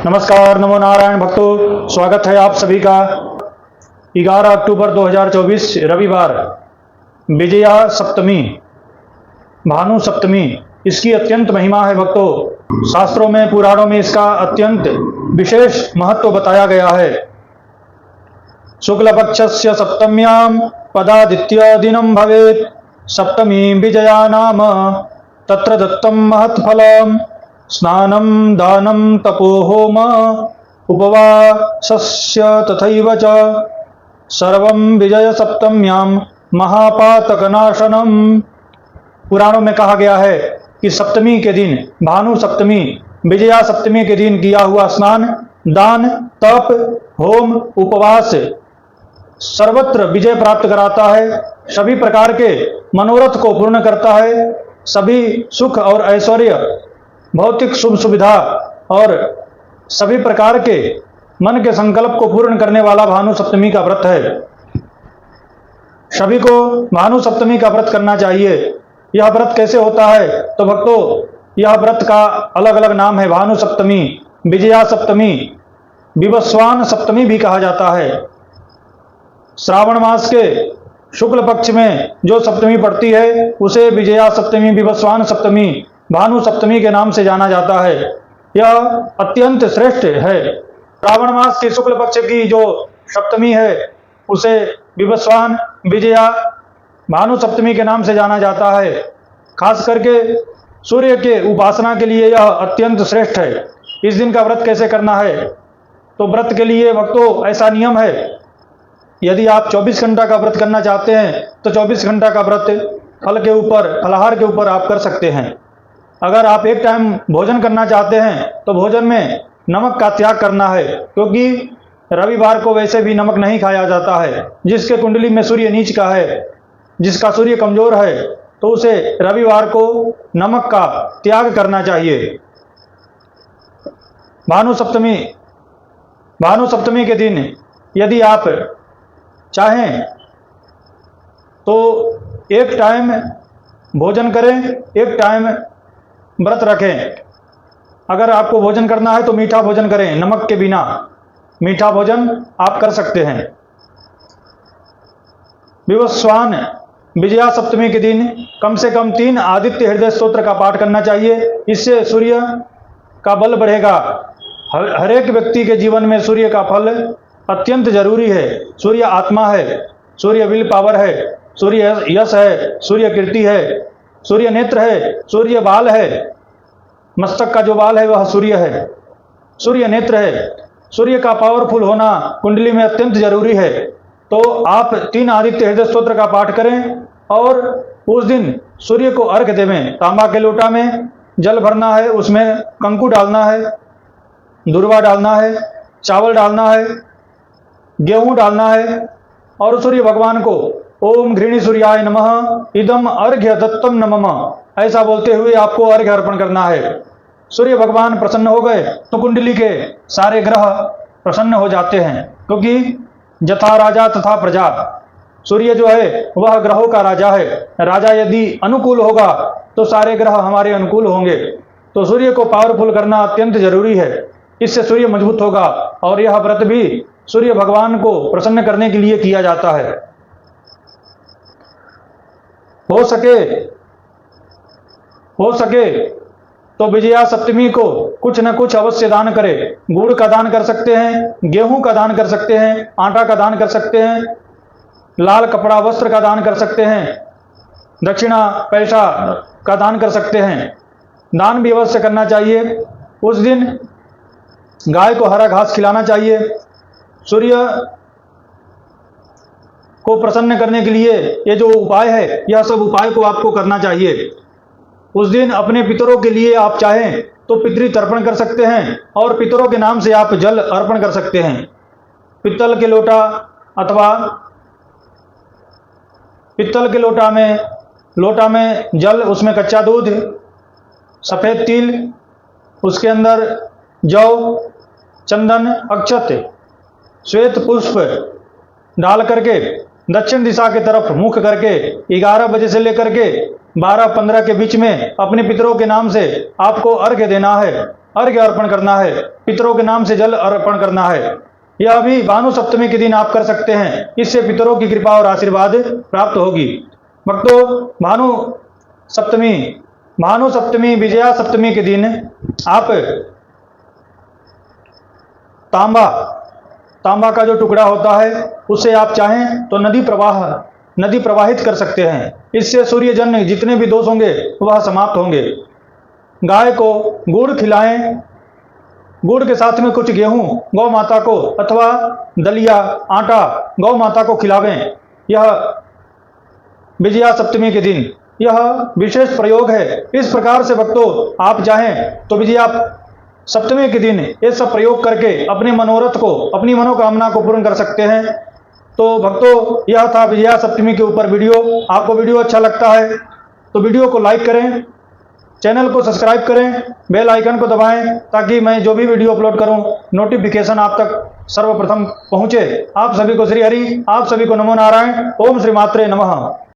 नमस्कार, नमो नारायण भक्तों, स्वागत है आप सभी का। 11 अक्टूबर 2024 रविवार, विजया सप्तमी, भानु सप्तमी। इसकी अत्यंत महिमा है भक्तों। शास्त्रों में, पुराणों में इसका अत्यंत विशेष महत्व बताया गया है। शुक्ल पक्षस्य सप्तम्याम पदादित्य दिनम भवेत्, सप्तमी विजया नाम तत्र दत्तम महत्फलम, स्नानं दानं तपो होम उपवासस्य तथैव च सर्वं विजय सप्तम्यां महापातकनाशनम। पुराणों में कहा गया है कि सप्तमी के दिन, भानु सप्तमी, विजया सप्तमी के दिन किया हुआ स्नान, दान, तप, होम, उपवास सर्वत्र विजय प्राप्त कराता है, सभी प्रकार के मनोरथ को पूर्ण करता है, सभी सुख और ऐश्वर्य, भौतिक शुभ सुविधा और सभी प्रकार के मन के संकल्प को पूर्ण करने वाला भानु सप्तमी का व्रत है। सभी को भानु सप्तमी का व्रत करना चाहिए। यह व्रत कैसे होता है? तो भक्तों, यह व्रत का अलग अलग नाम है। भानु सप्तमी, विजया सप्तमी, विवस्वान सप्तमी भी कहा जाता है। श्रावण मास के शुक्ल पक्ष में जो सप्तमी पड़ती है उसे विजया सप्तमी, विवस्वान सप्तमी, भानु सप्तमी के नाम से जाना जाता है। यह अत्यंत श्रेष्ठ है। श्रावण मास के शुक्ल पक्ष की जो सप्तमी है उसे विवस्वान, विजया, भानु सप्तमी के नाम से जाना जाता है। खास करके सूर्य के उपासना के लिए यह अत्यंत श्रेष्ठ है। इस दिन का व्रत कैसे करना है? तो व्रत के लिए भक्तों ऐसा नियम है, यदि आप 24 घंटा का व्रत करना चाहते हैं तो 24 घंटा का व्रत फल के ऊपर, फलाहार के ऊपर आप कर सकते हैं। अगर आप एक टाइम भोजन करना चाहते हैं तो भोजन में नमक का त्याग करना है, क्योंकि रविवार को वैसे भी नमक नहीं खाया जाता है। जिसके कुंडली में सूर्य नीच का है, जिसका सूर्य कमजोर है, तो उसे रविवार को नमक का त्याग करना चाहिए। भानु सप्तमी के दिन यदि आप चाहें तो एक टाइम भोजन करें, एक टाइम व्रत रखें। अगर आपको भोजन करना है तो मीठा भोजन करें, नमक के बिना मीठा भोजन आप कर सकते हैं। विवस्वान विजया सप्तमी के दिन कम से कम 3 आदित्य हृदय स्तोत्र का पाठ करना चाहिए। इससे सूर्य का बल बढ़ेगा। हर एक व्यक्ति के जीवन में सूर्य का फल अत्यंत जरूरी है। सूर्य आत्मा है, सूर्य विल पावर है, सूर्य यश है, सूर्य कीर्ति है, सूर्य नेत्र है, सूर्य बाल है, मस्तक का जो बाल है वह सूर्य है, सूर्य नेत्र है। सूर्य का पावरफुल होना कुंडली में अत्यंत जरूरी है। तो आप 3 आदित्य हृदय स्तोत्र का पाठ करें और उस दिन सूर्य को अर्घ्य देवें। तांबा के लोटा में जल भरना है, उसमें कंकु डालना है, दुर्वा डालना है, चावल डालना है, गेहूं डालना है और सूर्य भगवान को ओम घृणी सूर्याय नमः इदम अर्घ्य दत्तम नमः ऐसा बोलते हुए आपको अर्घ्य अर्पण करना है। सूर्य भगवान प्रसन्न हो गए तो कुंडली के सारे ग्रह प्रसन्न हो जाते हैं, क्योंकि जथा राजा तथा प्रजा। सूर्य जो है वह ग्रहों का राजा है। राजा यदि अनुकूल होगा तो सारे ग्रह हमारे अनुकूल होंगे। तो सूर्य को पावरफुल करना अत्यंत जरूरी है। इससे सूर्य मजबूत होगा और यह व्रत भी सूर्य भगवान को प्रसन्न करने के लिए किया जाता है। हो सके तो विजया सप्तमी को कुछ न कुछ अवश्य दान करें। गुड़ का दान कर सकते हैं, गेहूं का दान कर सकते हैं, आटा का दान कर सकते हैं, लाल कपड़ा वस्त्र का दान कर सकते हैं, दक्षिणा पैसा का दान कर सकते हैं। दान भी अवश्य करना चाहिए। उस दिन गाय को हरा घास खिलाना चाहिए। सूर्य को प्रसन्न करने के लिए ये जो उपाय है, यह सब उपाय को आपको करना चाहिए। उस दिन अपने पितरों के लिए आप चाहें तो पितृ तर्पण कर सकते हैं और पितरों के नाम से आप जल अर्पण कर सकते हैं। पित्तल के लोटा अथवा पित्तल के लोटा में जल, उसमें कच्चा दूध, सफ़ेद तिल, उसके अंदर जौ, चंदन, अक्षत, श्वेत पुष्प डाल करके दक्षिण दिशा की तरफ मुख करके 11 बजे से लेकर के 12-15 के बीच में अपने पितरों के नाम से आपको अर्घ्य देना है। अर्घ्य अर्पण करना है, पितरों के नाम से जल अर्पण करना है। यह भी भानु सप्तमी के दिन आप कर सकते हैं। इससे पितरों की कृपा और आशीर्वाद प्राप्त होगी। भक्तों, भानु सप्तमी विजया सप्तमी के दिन आप तांबा का जो टुकड़ा होता है उससे आप चाहें तो नदी प्रवाहित कर सकते हैं। इससे सूर्यजन्य जितने भी दोष होंगे वह समाप्त होंगे। गाय को गुड़ खिलाएं, गुड़ के साथ में कुछ गेहूं गौ माता को अथवा दलिया आटा गौ माता को खिलावें। यह विजया सप्तमी के दिन यह विशेष प्रयोग है। इस प्रकार से भक्तों, आप चाहें तो विजया सप्तमी के दिन ये सब प्रयोग करके अपने मनोरथ को, अपनी मनोकामना को पूर्ण कर सकते हैं। तो भक्तों, यह था विजया सप्तमी के ऊपर वीडियो। आपको वीडियो अच्छा लगता है तो वीडियो को लाइक करें, चैनल को सब्सक्राइब करें, बेल आइकन को दबाएं ताकि मैं जो भी वीडियो अपलोड करूं नोटिफिकेशन आप तक सर्वप्रथम पहुंचे। आप सभी को श्री हरि, आप सभी को नमो नारायण। ओम श्री मात्रे नमः।